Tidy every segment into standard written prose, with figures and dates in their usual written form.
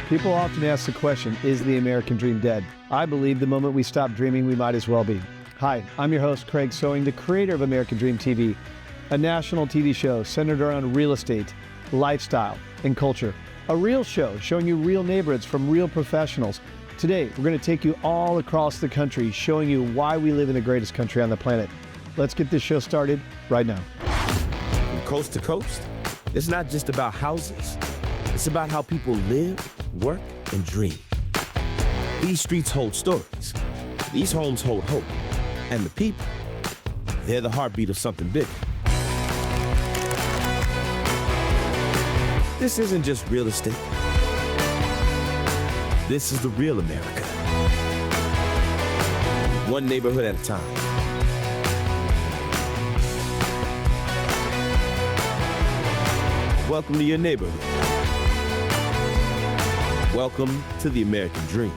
People often ask the question, is the American dream dead? I believe the moment we stop dreaming, we might as well be. Hi, I'm your host, Craig Sewing, the creator of American Dream TV, a national TV show centered around real estate, lifestyle, and culture. A real show showing you real neighborhoods from real professionals. Today, we're going to take you all across the country, showing you why we live in the greatest country on the planet. Let's get this show started right now. From coast to coast, it's not just about houses. It's about how people live, work, and dream. These streets hold stories. These homes hold hope. And the people, they're the heartbeat of something bigger. This isn't just real estate. This is the real America. One neighborhood at a time. Welcome to your neighborhood. Welcome to the American Dream.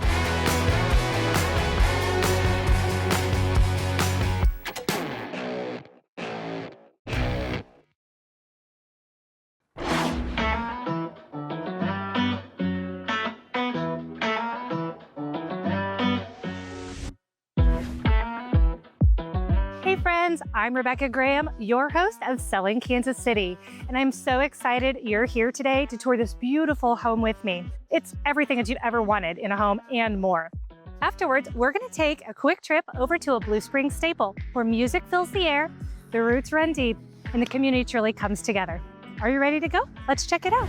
Hey friends, I'm Rebecca Graham, your host of Selling Kansas City, and I'm so excited you're here today to tour this beautiful home with me. It's everything that you've ever wanted in a home and more. Afterwards, we're going to take a quick trip over to a Blue Springs staple where music fills the air, the roots run deep, and the community truly comes together. Are you ready to go? Let's check it out.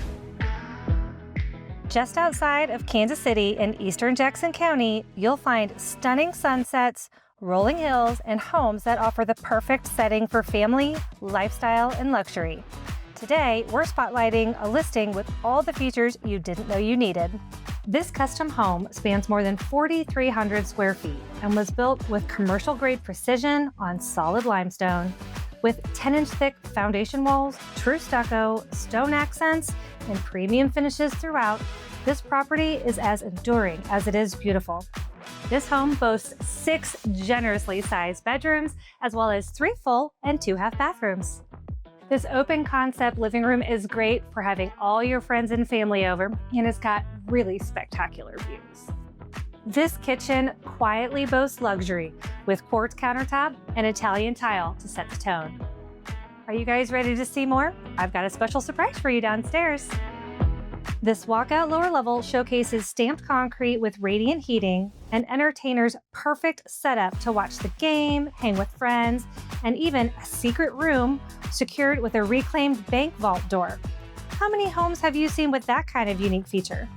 Just outside of Kansas City in eastern Jackson County, you'll find stunning sunsets, rolling hills, and homes that offer the perfect setting for family, lifestyle, and luxury. Today, we're spotlighting a listing with all the features you didn't know you needed. This custom home spans more than 4,300 square feet and was built with commercial-grade precision on solid limestone. With 10-inch thick foundation walls, true stucco, stone accents, and premium finishes throughout, this property is as enduring as it is beautiful. This home boasts 6 generously sized bedrooms, as well as 3 full and 2 half bathrooms. This open concept living room is great for having all your friends and family over, and it's got really spectacular views. This kitchen quietly boasts luxury with quartz countertop and Italian tile to set the tone. Are you guys ready to see more? I've got a special surprise for you downstairs. This walkout lower level showcases stamped concrete with radiant heating, an entertainer's perfect setup to watch the game, hang with friends, and even a secret room secured with a reclaimed bank vault door. How many homes have you seen with that kind of unique feature?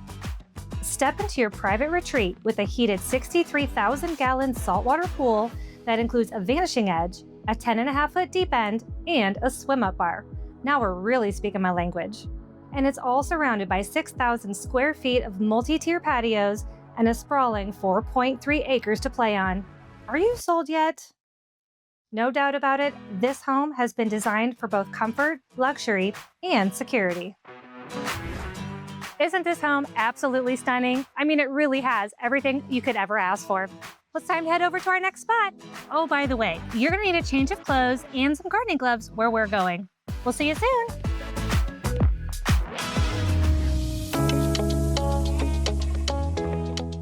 Step into your private retreat with a heated 63,000-gallon saltwater pool that includes a vanishing edge, a 10.5-foot deep end, and a swim-up bar. Now we're really speaking my language. And it's all surrounded by 6,000 square feet of multi-tier patios and a sprawling 4.3 acres to play on. Are you sold yet? No doubt about it, this home has been designed for both comfort, luxury, and security. Isn't this home absolutely stunning? I mean, it really has everything you could ever ask for. Well, it's time to head over to our next spot. Oh, by the way, you're gonna need a change of clothes and some gardening gloves where we're going. We'll see you soon.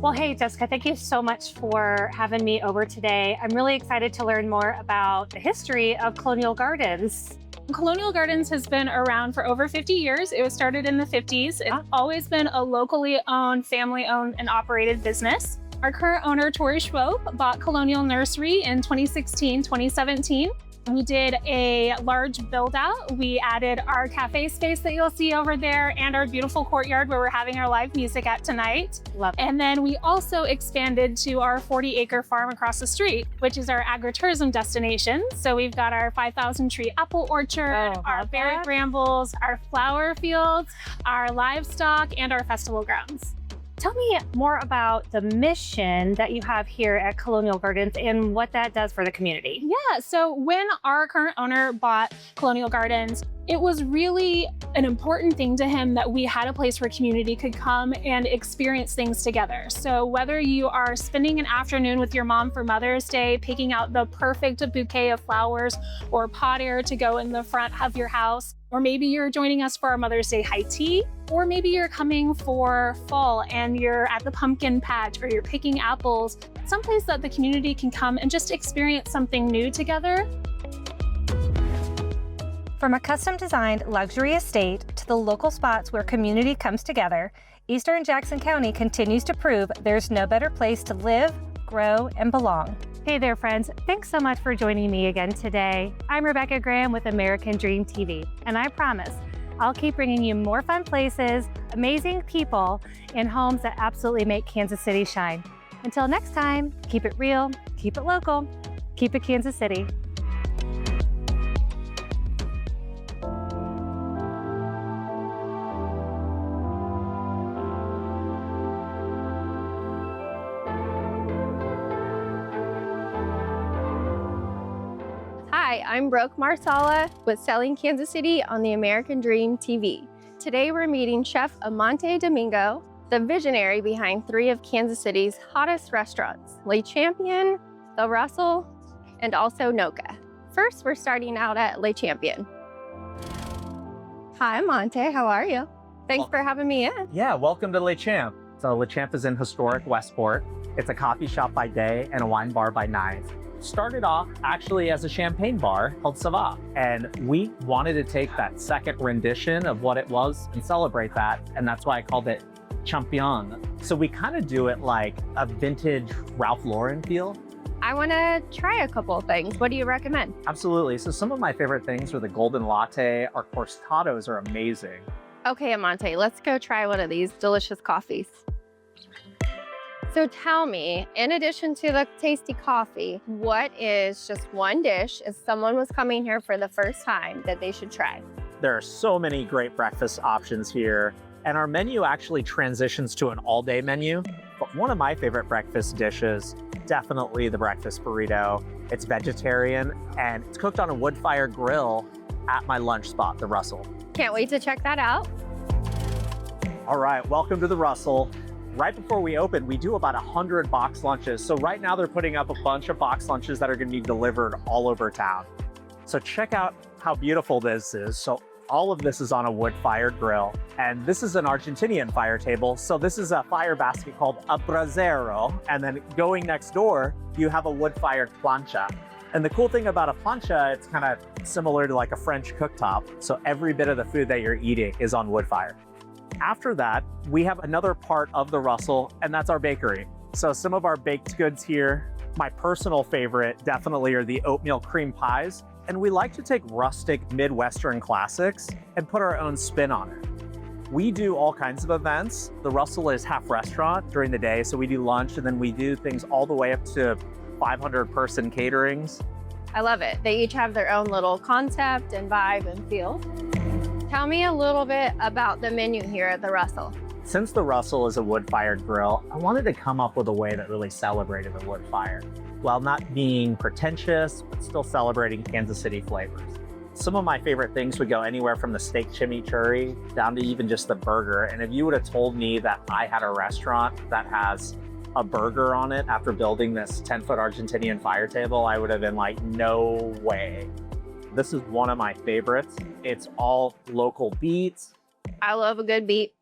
Well, hey, Jessica, thank you so much for having me over today. I'm really excited to learn more about the history of Colonial Gardens. Colonial Gardens has been around for over 50 years. It was started in the 50s. It's always been a locally owned, family-owned, and operated business. Our current owner, Tori Schwope, bought Colonial Nursery in 2016, 2017. We did a large build out. We added our cafe space that you'll see over there and our beautiful courtyard where we're having our live music at tonight. Love it. And then we also expanded to our 40-acre farm across the street, which is our agritourism destination. So we've got our 5,000 tree apple orchard, our berry brambles, our flower fields, our livestock, and our festival grounds. Tell me more about the mission that you have here at Colonial Gardens and what that does for the community. Yeah, so when our current owner bought Colonial Gardens, It was really an important thing to him that we had a place where community could come and experience things together. So whether you are spending an afternoon with your mom for Mother's Day, picking out the perfect bouquet of flowers or pot air to go in the front of your house, or maybe you're joining us for our Mother's Day high tea, or maybe you're coming for fall and you're at the pumpkin patch or you're picking apples, someplace that the community can come and just experience something new together. From a custom-designed luxury estate to the local spots where community comes together, Eastern Jackson County continues to prove there's no better place to live, grow, and belong. Hey there, friends. Thanks so much for joining me again today. I'm Rebecca Graham with American Dream TV, and I promise I'll keep bringing you more fun places, amazing people, and homes that absolutely make Kansas City shine. Until next time, keep it real, keep it local, keep it Kansas City. Hi, I'm Brooke Marsala with Selling Kansas City on the American Dream TV. Today we're meeting Chef Amante Domingo, the visionary behind 3 of Kansas City's hottest restaurants, Le Champion, The Russell, and also Noka. First, we're starting out at Le Champion. Hi, Amante, how are you? Thanks for having me in. Yeah, welcome to Le Champ. So Le Champ is in historic Westport. It's a coffee shop by day and a wine bar by night. Started off actually as a champagne bar called Sava, and we wanted to take that second rendition of what it was and celebrate that, and that's why I called it Champion. So we kind of do it like a vintage Ralph Lauren feel. I want to try a couple of things. What do you recommend? Absolutely. So some of my favorite things are the golden latte. Our cortados are amazing. Okay, Amante, let's go try one of these delicious coffees. So tell me, in addition to the tasty coffee, what is just one dish if someone was coming here for the first time that they should try? There are so many great breakfast options here, and our menu actually transitions to an all-day menu. But one of my favorite breakfast dishes, definitely the breakfast burrito. It's vegetarian, and it's cooked on a wood-fired grill at my lunch spot, the Russell. Can't wait to check that out. All right, welcome to the Russell. Right before we open, we do about 100 box lunches. So right now they're putting up a bunch of box lunches that are gonna be delivered all over town. So check out how beautiful this is. So all of this is on a wood-fired grill. And this is an Argentinian fire table. So this is a fire basket called a brasero. And then going next door, you have a wood-fired plancha. And the cool thing about a plancha, it's kind of similar to like a French cooktop. So every bit of the food that you're eating is on wood fire. After that, we have another part of the Russell, and that's our bakery. So some of our baked goods here, my personal favorite definitely are the oatmeal cream pies. And we like to take rustic Midwestern classics and put our own spin on it. We do all kinds of events. The Russell is half restaurant during the day, so we do lunch, and then we do things all the way up to 500-person caterings. I love it. They each have their own little concept and vibe and feel. Tell me a little bit about the menu here at the Russell. Since the Russell is a wood-fired grill, I wanted to come up with a way that really celebrated the wood fire, while not being pretentious, but still celebrating Kansas City flavors. Some of my favorite things would go anywhere from the steak chimichurri down to even just the burger. And if you would have told me that I had a restaurant that has a burger on it after building this 10-foot Argentinian fire table, I would have been like, no way. This is one of my favorites. It's all local beets. I love a good beet.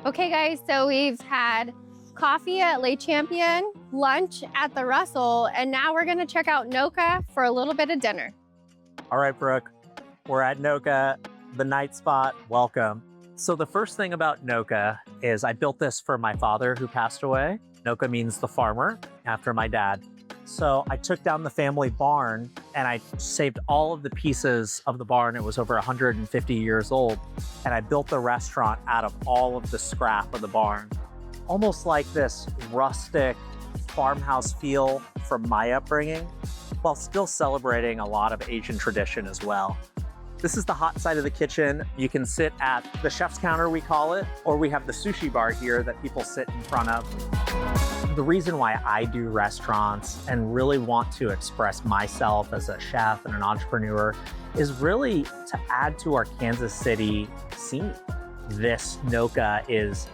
Okay guys, so we've had coffee at Le Champion, lunch at the Russell, and now we're gonna check out Noka for a little bit of dinner. All right, Brooke, we're at Noka, the night spot, welcome. So the first thing about Noka is I built this for my father who passed away. Noka means the farmer, after my dad. So I took down the family barn and I saved all of the pieces of the barn. It was over 150 years old. And I built the restaurant out of all of the scrap of the barn. Almost like this rustic farmhouse feel from my upbringing, while still celebrating a lot of Asian tradition as well. This is the hot side of the kitchen. You can sit at the chef's counter, we call it, or we have the sushi bar here that people sit in front of. the reason why I do restaurants and really want to express myself as a chef and an entrepreneur is really to add to our Kansas City scene. This Noka is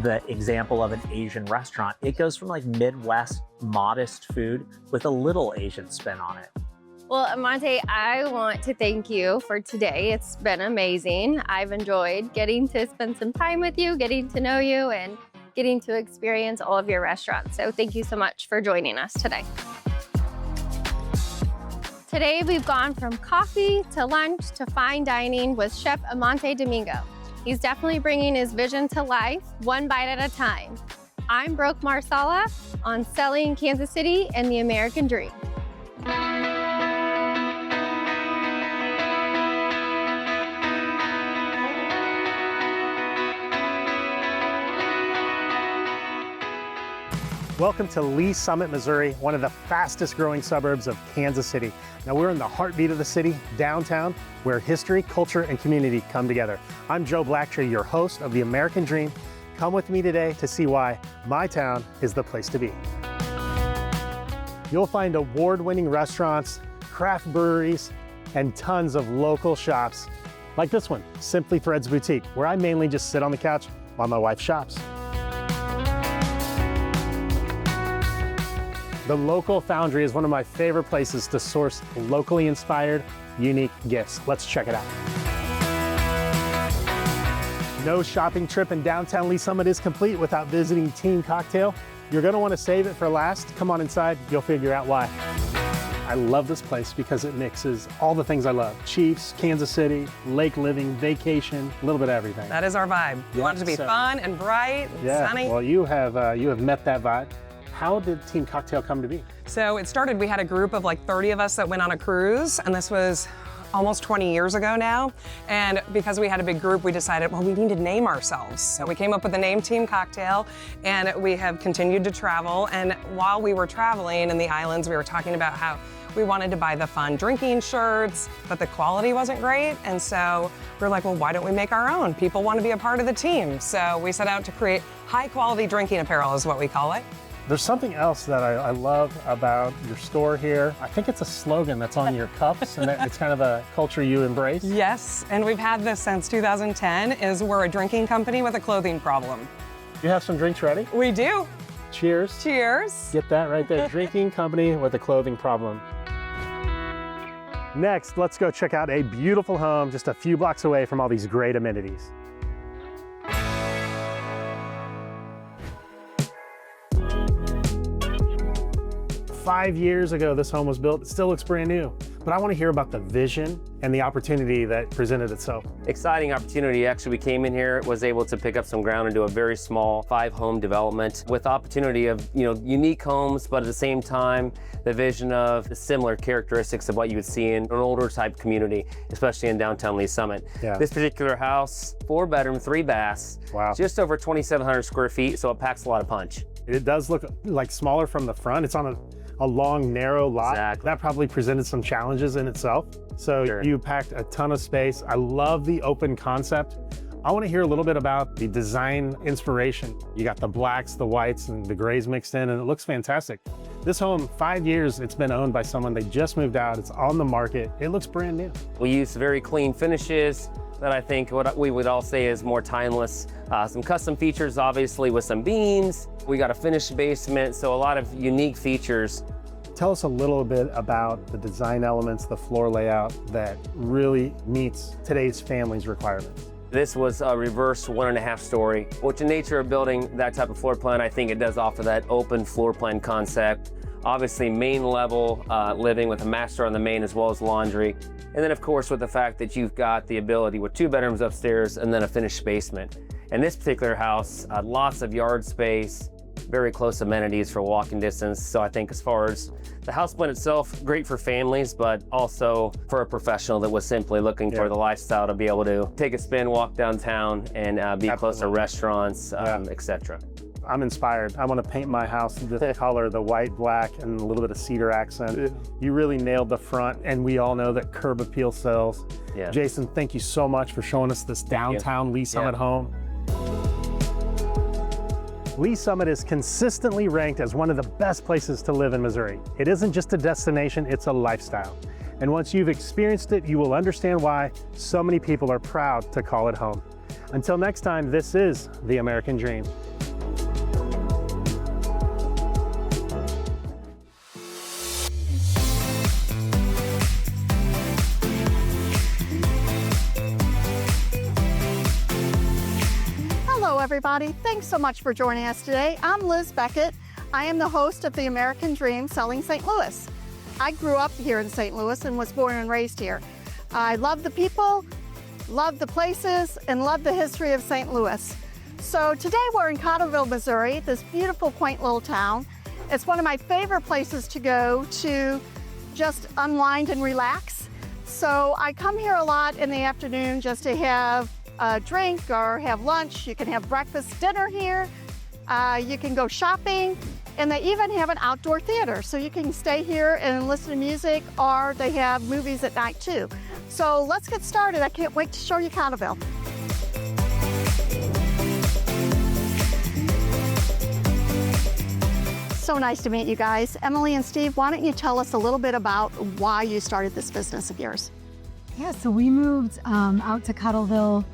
the example of an Asian restaurant. It goes from like Midwest modest food with a little Asian spin on it. Well, Amante, I want to thank you for today. It's been amazing. I've enjoyed getting to spend some time with you, getting to know you, and getting to experience all of your restaurants. So thank you so much for joining us today. Today, we've gone from coffee to lunch to fine dining with Chef Amante Domingo. He's definitely bringing his vision to life, one bite at a time. I'm Brooke Marsala on Selling Kansas City and the American Dream. Welcome to Lee Summit, Missouri, one of the fastest growing suburbs of Kansas City. Now we're in the heartbeat of the city, downtown, where history, culture, and community come together. I'm Joe Blacktree, your host of The American Dream. Come with me today to see why my town is the place to be. You'll find award-winning restaurants, craft breweries, and tons of local shops, like this one, Simply Threads Boutique, where I mainly just sit on the couch while my wife shops. The local foundry is one of my favorite places to source locally inspired, unique gifts. Let's check it out. No shopping trip in downtown Lee Summit is complete without visiting Team Cocktail. You're gonna wanna save it for last. Come on inside, you'll figure out why. I love this place because it mixes all the things I love. Chiefs, Kansas City, lake living, vacation, a little bit of everything. That is our vibe. We want it to be fun and bright and sunny. Well, you have met that vibe. How did Team Cocktail come to be? So it started, we had a group of like 30 of us that went on a cruise, and this was almost 20 years ago now. And because we had a big group, we decided, well, we need to name ourselves. So we came up with the name Team Cocktail, and we have continued to travel. And while we were traveling in the islands, we were talking about how we wanted to buy the fun drinking shirts, but the quality wasn't great. And so we're like, well, why don't we make our own? People want to be a part of the team. So we set out to create high quality drinking apparel is what we call it. There's something else that I love about your store here. I think it's a slogan that's on your cups, and it's kind of a culture you embrace. Yes, and we've had this since 2010, is we're a drinking company with a clothing problem. You have some drinks ready? We do. Cheers. Cheers. Get that right there. Drinking company with a clothing problem. Next, let's go check out a beautiful home just a few blocks away from all these great amenities. Five years ago, this home was built. It still looks brand new, but I want to hear about the vision and the opportunity that presented itself. Exciting opportunity. Actually, we came in here, was able to pick up some ground and do a very small 5-home development with opportunity of, unique homes, but at the same time, the vision of the similar characteristics of what you would see in an older type community, especially in downtown Lee Summit. Yeah. This particular house, 4-bedroom, 3 baths, wow. Just over 2,700 square feet, so it packs a lot of punch. It does look like smaller from the front. It's on a long, narrow lot. Exactly. That probably presented some challenges in itself. So sure. You packed a ton of space. I love the open concept. I want to hear a little bit about the design inspiration. You got the blacks, the whites, and the grays mixed in, and it looks fantastic. This home, 5 years, it's been owned by someone. They just moved out. It's on the market. It looks brand new. We use very clean finishes that I think what we would all say is more timeless. Some custom features, obviously, with some beams. We got a finished basement, so a lot of unique features. Tell us a little bit about the design elements, the floor layout that really meets today's family's requirements. This was a reverse 1.5 story, which in nature of building that type of floor plan, I think it does offer that open floor plan concept. Obviously, main level living with a master on the main as well as laundry. And then of course, with the fact that you've got the ability with 2 bedrooms upstairs and then a finished basement. In this particular house, lots of yard space, very close amenities for walking distance. So I think as far as the house plan itself, great for families, but also for a professional that was simply looking for the lifestyle to be able to take a spin, walk downtown, and be close to restaurants, etc. I'm inspired. I want to paint my house this color, the white, black, and a little bit of cedar accent. You really nailed the front, and we all know that curb appeal sells. Yeah. Jason, thank you so much for showing us this downtown Lee Summit home. Lee Summit is consistently ranked as one of the best places to live in Missouri. It isn't just a destination, it's a lifestyle. And once you've experienced it, you will understand why so many people are proud to call it home. Until next time, this is the American Dream. Hello everybody, thanks so much for joining us today. I'm Liz Beckett. I am the host of the American Dream Selling St. Louis. I grew up here in St. Louis and was born and raised here. I love the people, love the places, and love the history of St. Louis. So today we're in Cottleville, Missouri, this beautiful, quaint little town. It's one of my favorite places to go to just unwind and relax. So I come here a lot in the afternoon just to have a drink or have lunch. You can have breakfast, dinner here. You can go shopping, and they even have an outdoor theater. So you can stay here and listen to music, or they have movies at night too. So let's get started. I can't wait to show you Cottleville. So nice to meet you guys. Emily and Steve, why don't you tell us a little bit about why you started this business of yours? Yeah, so we moved out to Cottleville.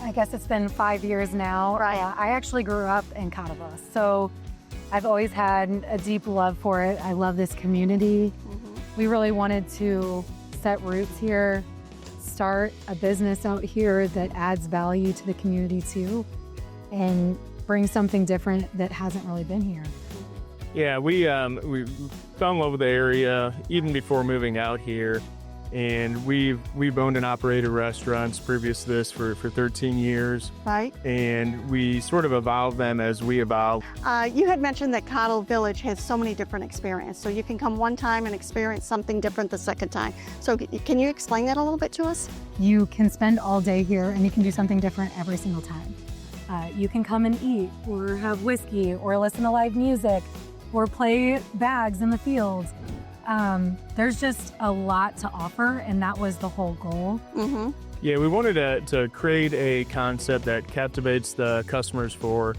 I guess it's been 5 years now. Right. I actually grew up in Cottleville, so I've always had a deep love for it. I love this community. We really wanted to set roots here, start a business out here that adds value to the community too, and bring something different that hasn't really been here. Yeah, we fell in love with the area even before moving out here. And we've owned and operated restaurants previous to this for 13 years. Right. And we sort of evolved them as we evolve. You had mentioned that Cottle Village has so many different experiences. So you can come one time and experience something different the second time. So can you explain that a little bit to us? You can spend all day here and you can do something different every single time. You can come and eat or have whiskey or listen to live music or play bags in the fields. There's just a lot to offer, and that was the whole goal. Yeah, we wanted to create a concept that captivates the customers for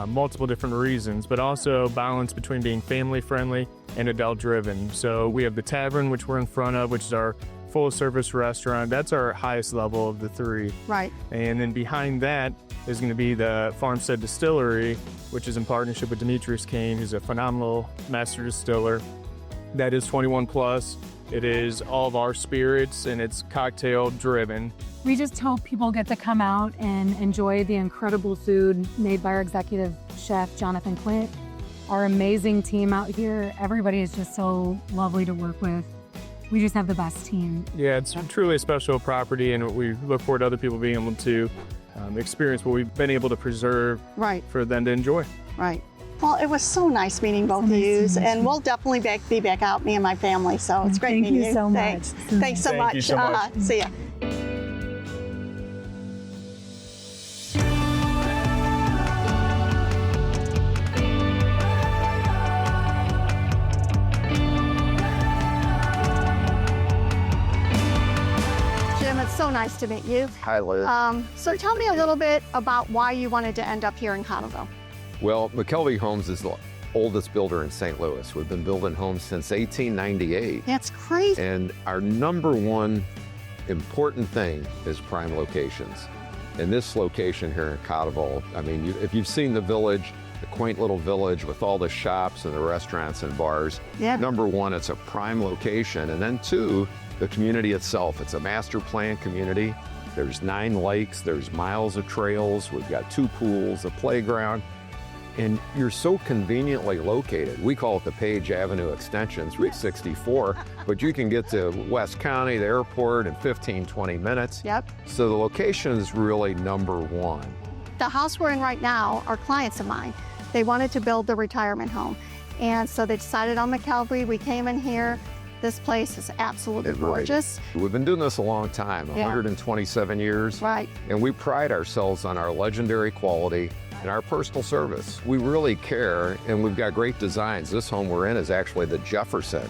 multiple different reasons, but also balance between being family friendly and adult driven. So we have the tavern, which we're in front of, which is our full service restaurant. That's our highest level of the three. Right. And then behind that is going to be the Farmstead Distillery, which is in partnership with Demetrius Kane, who's a phenomenal master distiller. That is 21 plus. It is all of our spirits, and it's cocktail driven. We just hope people get to come out and enjoy the incredible food made by our executive chef, Jonathan Quint. Our amazing team out here. Everybody is just so lovely to work with. We just have the best team. Yeah, it's truly a special property, and we look forward to other people being able to experience what we've been able to preserve for them to enjoy. Right. Well, it was so nice meeting both of you, and we'll definitely be back out, me and my family. So it's great meeting you. Thank you so much. Thanks. Thanks so much. You so much. See ya. Jim, it's so nice to meet you. Hi, Liz. So tell me a little bit about why you wanted to end up here in Cottleville. Well, McKelvey Homes is the oldest builder in St. Louis. We've been building homes since 1898. That's crazy. And our number one important thing is prime locations. And this location here in Cottleville, I mean, if you've seen the village, the quaint little village with all the shops and the restaurants and bars, number one, it's a prime location. And then two, the community itself. It's a master plan community. There's 9 lakes, there's miles of trails, we've got 2 pools, a playground. And you're so conveniently located. We call it the Page Avenue Extension, 364, but you can get to West County, the airport, in 15, 20 minutes. Yep. So the location is really number one. The house we're in right now are clients of mine. They wanted to build the retirement home. And so they decided on McKelvey. We came in here. This place is absolutely gorgeous. We've been doing this a long time, 127 years. Right. And we pride ourselves on our legendary quality and our personal service. We really care, and we've got great designs. This home we're in is actually the Jefferson,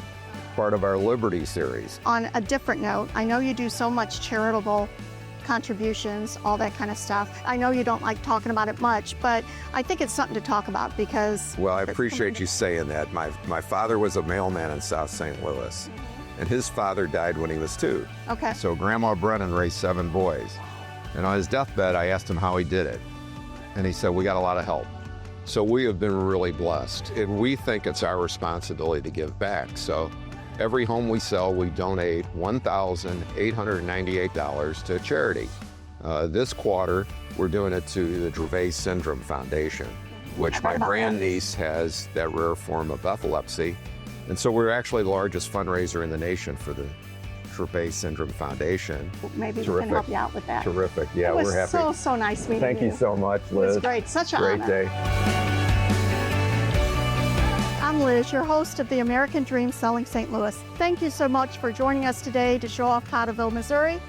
part of our Liberty series. On a different note, I know you do so much charitable contributions, all that kind of stuff. I know you don't like talking about it much, but I think it's something to talk about because... Well, I appreciate you saying that. My father was a mailman in South St. Louis, and his father died when he was 2. Okay. So Grandma Brennan raised 7 boys. And on his deathbed, I asked him how he did it. And he said, we got a lot of help. So we have been really blessed. And we think it's our responsibility to give back. So every home we sell, we donate $1,898 to charity. This quarter, we're doing it to the Dravet Syndrome Foundation, which my grandniece has that rare form of epilepsy. And so we're actually the largest fundraiser in the nation for the Dravet Syndrome Foundation. Maybe we can help you out with that. Terrific. Yeah, it was we're happy. so nice meeting you. Thank you so much, Liz. It was great. Such an great honor. day. I'm Liz, your host of the American Dream Selling St. Louis. Thank you so much for joining us today to show off Cottleville, Missouri.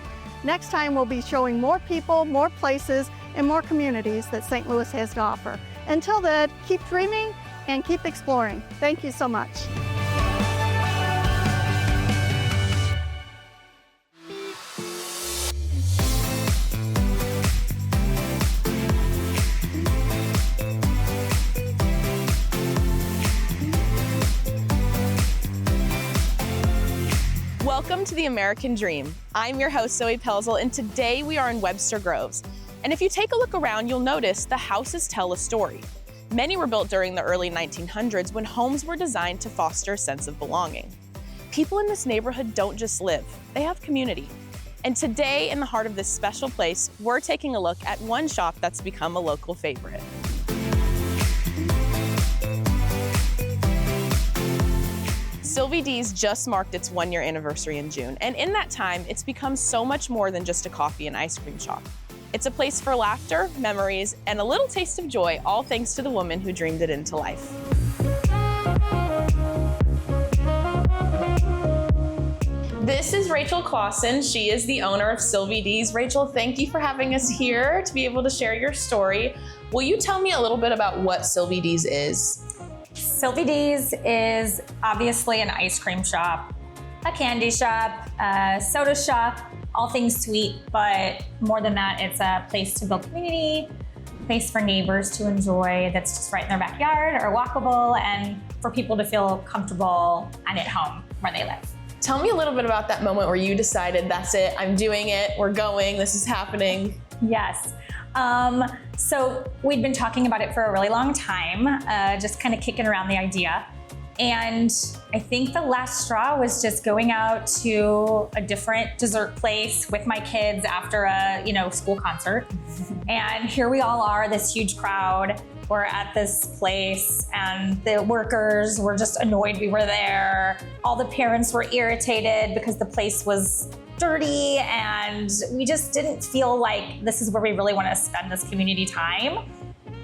Next time we'll be showing more people, more places, and more communities that St. Louis has to offer. Until then, keep dreaming and keep exploring. Thank you so much. Welcome to the American Dream. I'm your host, Zoe Pelzel, and today we are in Webster Groves. And if you take a look around, you'll notice the houses tell a story. Many were built during the early 1900s when homes were designed to foster a sense of belonging. People in this neighborhood don't just live, they have community. And today, in the heart of this special place, we're taking a look at one shop that's become a local favorite. Sylvie D's just marked its 1-year anniversary in June, and in that time, it's become so much more than just a coffee and ice cream shop. It's a place for laughter, memories, and a little taste of joy, all thanks to the woman who dreamed it into life. This is Rachel Clausen. She is the owner of Sylvie D's. Rachel, thank you for having us here to be able to share your story. Will you tell me a little bit about what Sylvie D's is? Sylvie D's is obviously an ice cream shop, a candy shop, a soda shop, all things sweet, but more than that, it's a place to build community, a place for neighbors to enjoy that's just right in their backyard or walkable, and for people to feel comfortable and at home where they live. Tell me a little bit about that moment where you decided, that's it, I'm doing it, we're going, this is happening. Yes. So we'd been talking about it for a really long time, just kind of kicking around the idea. And I think the last straw was just going out to a different dessert place with my kids after a, school concert. And here we all are, this huge crowd. We're at this place and the workers were just annoyed we were there. All the parents were irritated because the place was dirty, and we just didn't feel like this is where we really want to spend this community time.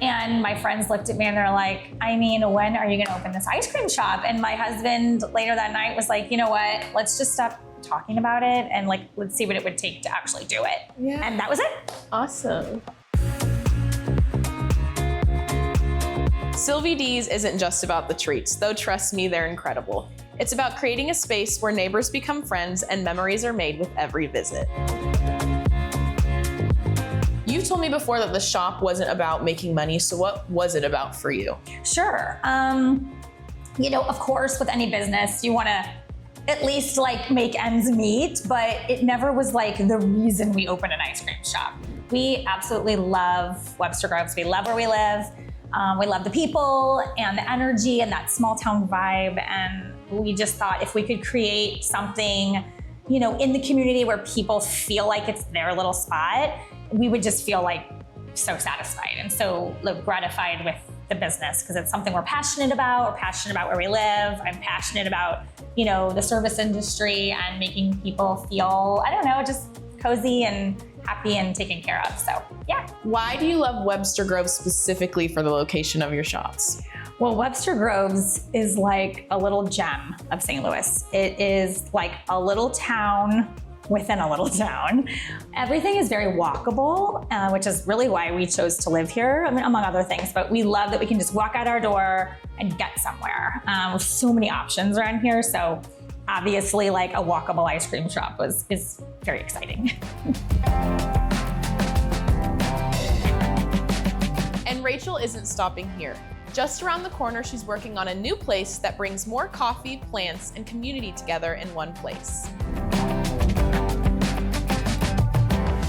And my friends looked at me and they're like, when are you going to open this ice cream shop? And my husband later that night was like, you know what, let's just stop talking about it and let's see what it would take to actually do it. Yeah. And that was it. Awesome. Sylvie D's isn't just about the treats, though trust me, they're incredible. It's about creating a space where neighbors become friends and memories are made with every visit. You told me before that the shop wasn't about making money, so what was it about for you? Sure. Of course, with any business, you want to at least make ends meet, but it never was the reason we opened an ice cream shop. We absolutely love Webster Groves. We love where we live. We love the people and the energy and that small town vibe. And we just thought if we could create something, in the community where people feel like it's their little spot, we would just feel so satisfied and so gratified with the business, because it's something we're passionate about. We're passionate about where we live. I'm passionate about, the service industry and making people feel, just cozy and happy and taken care of. So, yeah. Why do you love Webster Groves specifically for the location of your shops? Well, Webster Groves is like a little gem of St. Louis. It is like a little town within a little town. Everything is very walkable, which is really why we chose to live here, among other things. But we love that we can just walk out our door and get somewhere. With so many options around here. So obviously like a walkable ice cream shop is very exciting. And Rachel isn't stopping here. Just around the corner, she's working on a new place that brings more coffee, plants, and community together in one place.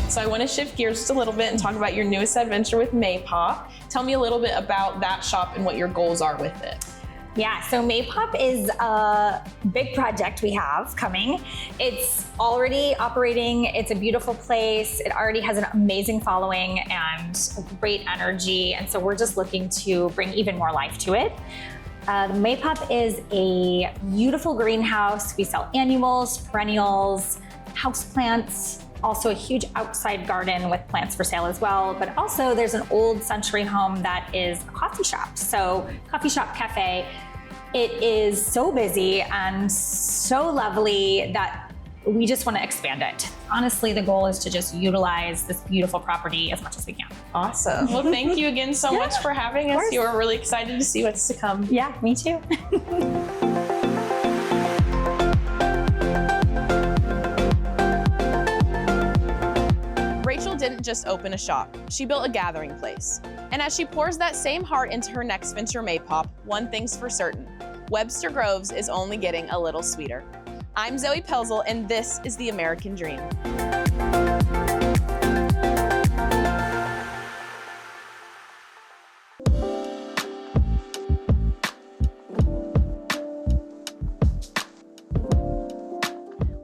So I want to shift gears just a little bit and talk about your newest adventure with Maypop. Tell me a little bit about that shop and what your goals are with it. Yeah, so Maypop is a big project we have coming. It's already operating. It's a beautiful place. It already has an amazing following and great energy. And so we're just looking to bring even more life to it. Maypop is a beautiful greenhouse. We sell annuals, perennials, houseplants, also a huge outside garden with plants for sale as well. But also there's an old century home that is a coffee shop. So coffee shop cafe. It is so busy and so lovely that we just want to expand it. Honestly, the goal is to just utilize this beautiful property as much as we can. Awesome. Well, thank you again so much for having us. We're really excited to see what's to come. Yeah, me too. Rachel didn't just open a shop, she built a gathering place. And as she pours that same heart into her next venture, Maypop, one thing's for certain, Webster Groves is only getting a little sweeter. I'm Zoe Pelzel, and this is The American Dream.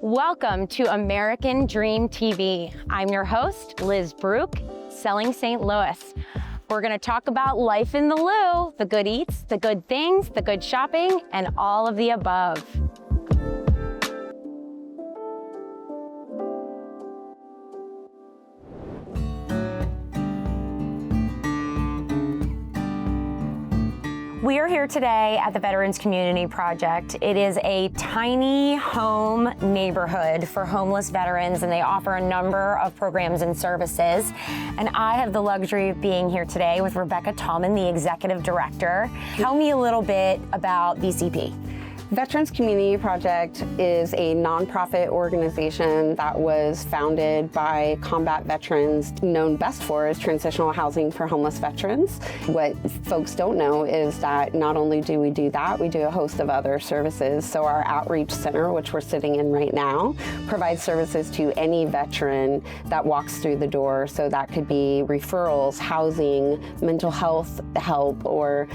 Welcome to American Dream TV. I'm your host, Liz Brook, Selling St. Louis. We're gonna talk about life in the Lou, the good eats, the good things, the good shopping, and all of the above. We are here today at the Veterans Community Project. It is a tiny home neighborhood for homeless veterans, and they offer a number of programs and services. And I have the luxury of being here today with Rebecca Tallman, the Executive Director. Tell me a little bit about VCP. Veterans Community Project is a nonprofit organization that was founded by combat veterans, known best for as transitional housing for homeless veterans. What folks don't know is that not only do we do that, we do a host of other services. So our outreach center, which we're sitting in right now, provides services to any veteran that walks through the door. So that could be referrals, housing, mental health help, or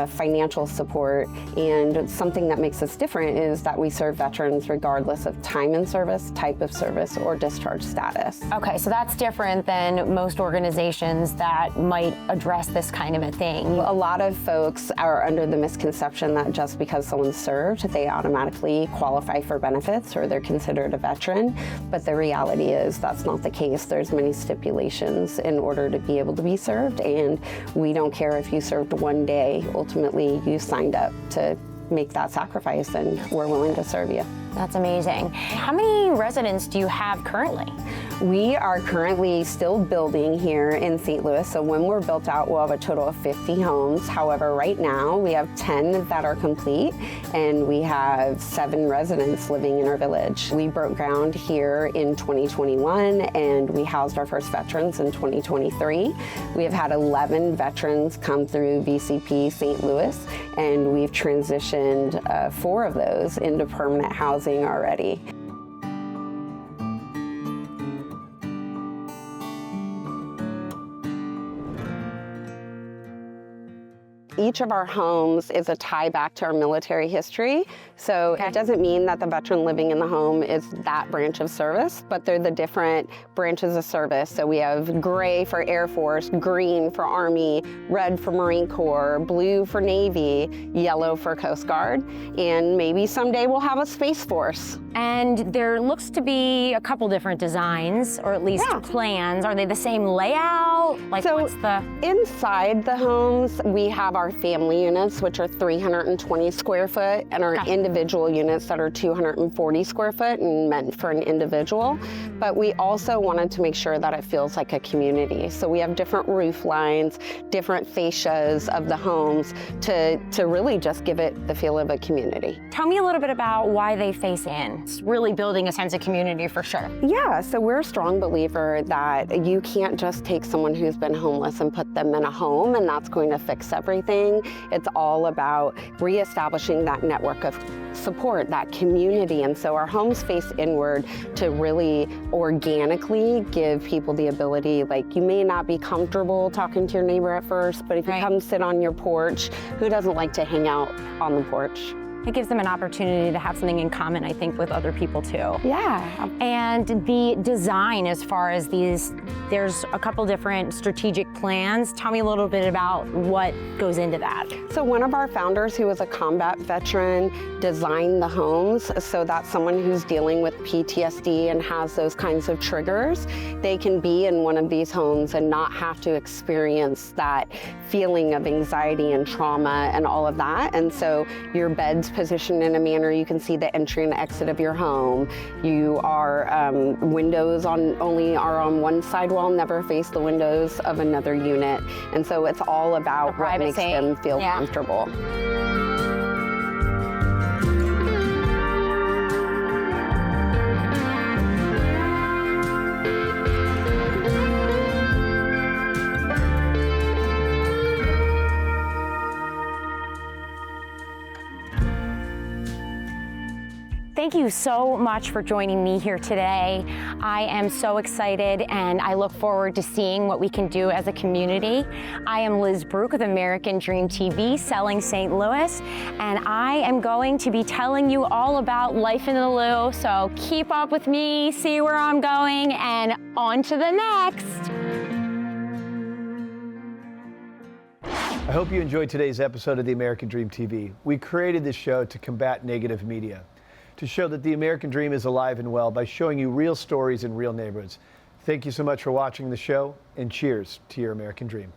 financial support. And something that makes us different is that we serve veterans regardless of time in service, type of service, or discharge status. Okay, so that's different than most organizations that might address this kind of a thing. A lot of folks are under the misconception that just because someone's served, they automatically qualify for benefits or they're considered a veteran. But the reality is that's not the case. There's many stipulations in order to be able to be served, and we don't care if you served one day. Ultimately, you signed up to make that sacrifice, and we're willing to serve you. That's amazing. How many residents do you have currently? We are currently still building here in St. Louis, so when we're built out, we'll have a total of 50 homes. However, right now, we have 10 that are complete, and we have 7 residents living in our village. We broke ground here in 2021, and we housed our first veterans in 2023. We have had 11 veterans come through VCP St. Louis, and we've transitioned 4 of those into permanent housing already. Each of our homes is a tie back to our military history. So It doesn't mean that the veteran living in the home is that branch of service, but they're the different branches of service. So we have gray for Air Force, green for Army, red for Marine Corps, blue for Navy, yellow for Coast Guard, and maybe someday we'll have a Space Force. And there looks to be a couple different designs, or at least plans. Are they the same layout? Like, so what's the... inside the homes, we have our family units, which are 320 square foot, and our individual units that are 240 square foot and meant for an individual. But we also wanted to make sure that it feels like a community. So we have different roof lines, different fascias of the homes to really just give it the feel of a community. Tell me a little bit about why they face in. It's really building a sense of community for sure. Yeah, so we're a strong believer that you can't just take someone who's been homeless and put them in a home and that's going to fix everything. It's all about reestablishing that network of support, that community. And so our homes face inward to really organically give people the ability, like, you may not be comfortable talking to your neighbor at first, but if you come sit on your porch, who doesn't like to hang out on the porch? It gives them an opportunity to have something in common, I think, with other people too. Yeah. And the design, as far as these, there's a couple different strategic plans. Tell me a little bit about what goes into that. So one of our founders, who was a combat veteran, designed the homes so that someone who's dealing with PTSD and has those kinds of triggers, they can be in one of these homes and not have to experience that feeling of anxiety and trauma and all of that. And so your bed's positioned in a manner you can see the entry and exit of your home. You are, windows only are on one side wall, never face the windows of another unit. And so it's all about what makes them feel comfortable. Thank you so much for joining me here today. I am so excited and I look forward to seeing what we can do as a community. I am Liz Brook with American Dream TV, selling St. Louis, and I am going to be telling you all about life in the Lou, so keep up with me, see where I'm going, and on to the next. I hope you enjoyed today's episode of the American Dream TV. We created this show to combat negative media, to show that the American dream is alive and well by showing you real stories in real neighborhoods. Thank you so much for watching the show, and cheers to your American dream.